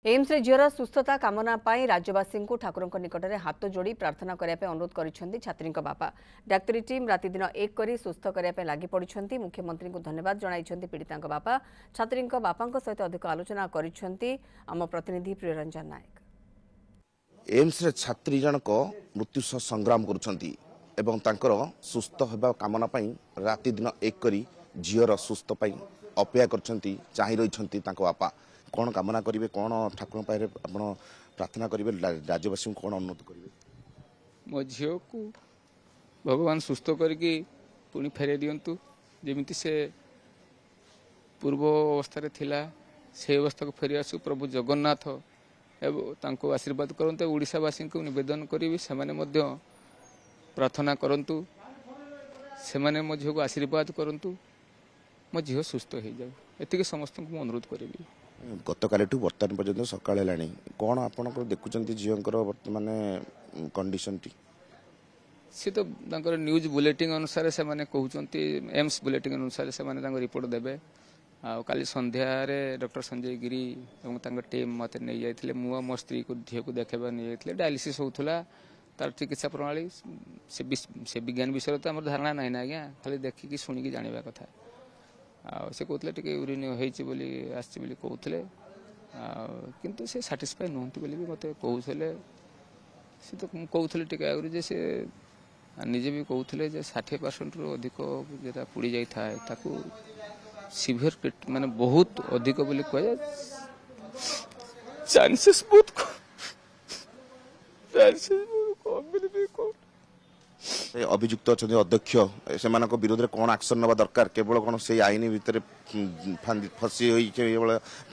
AIIMS रे झीर सुस्थता कामना पाई राज्यवासी को ठाकुर निकट में हाथ जोड़ी प्रार्थना करने अनुरोध कर छात्री बापा डाक्तरी टीम राति दिन एक कर सुस्थ करने लगी पड़ी मुख्यमंत्री को धन्यवाद जणाई पीड़िता बापा छात्री बापा सहित अधिक आलोचना करम प्रतिनिधि प्रियरंजन नायक। एम्स रे छात्री जनक मृत्यु सह संग्राम कर सुस्थ होगा कामना राति दिन एक करी झीर सुस्थ अपेक्षा कर चाह रही बापा कौन कामना करेंगे कौन ठाकुर पाखे आप प्रार्थना करेंगे राज्यवासी कौन अनुरोध करेंगे। मो झी को भगवान सुस्थ करके पुणी फेरे दिंतु जमी से पूर्व अवस्था थिला से अवस्था को फेरी आसु प्रभु जगन्नाथ एवं आशीर्वाद करते ओडिशावासी को निवेदन करी से प्रार्थना करंतु से मो झी को आशीर्वाद करंतु मो झी सुस्थ हो जाऊ एति समस्त को अनुरोध करी। गतकाली बर्तमान पर्यटन सकाल है कौन आप देखुं झीर बर्तमान कंडीशन टी सी तो न्यूज बुलेटिन अनुसार से कहते एम्स बुलेटिन अनुसार से रिपोर्ट देवे काली संध्यार डॉक्टर संजय गिरी और टीम मत नहीं जाते मु मो स्त्री को झील को देखा नहीं जाते डायलिसिस होता तार चिकित्सा प्रणाली से विज्ञान विषय तो आम धारणा ना आज्ञा खाली देखिकी शुणिकी जाना कथा से कहते टे यूरिन होली कहते किंतु से साटिस्फाई नुहति मत कहते सी तो कहते टे आगे से निजे भी कहते 60% रु अधिक जो पुड़ी जाए सीवियर माने बहुत अधिक बोली कह चांसेस बहुत अभियुक्त अच्छा अध्यक्ष से विरोध में कौन एक्शन ना दरकार केवल कौन से आईन भितर फसी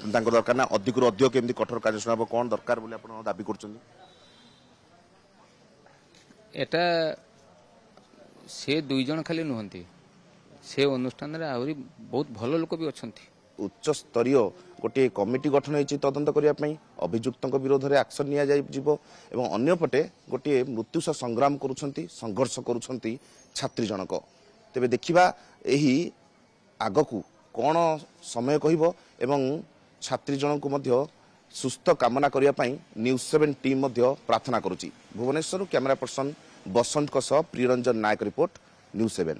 दरकार ना अधिक अधिक केमती कठोर कार्यानुष्ठान कौन दरकार बोली आप दाबी कर से दुई जन खाली नुहंती से अनुष्ठान आहरी बहुत भल लोक भी अच्छा उच्च स्तरीय गोटे कमिटी गठन होती तदंत करने अभियुक्त विरोध में एक्शन नि अंपटे गोटे मृत्यु सह संग्राम संघर्ष करुँच छात्री जनक तेरे देखा यही आग को कौन समय कह छात्री जनक सुस्थ कामना करने न्यूज 7 टीम प्रार्थना करुच्ची। भुवनेश्वर कैमरा पर्सन बसंत प्रियरंजन नायक रिपोर्ट न्यूज 7।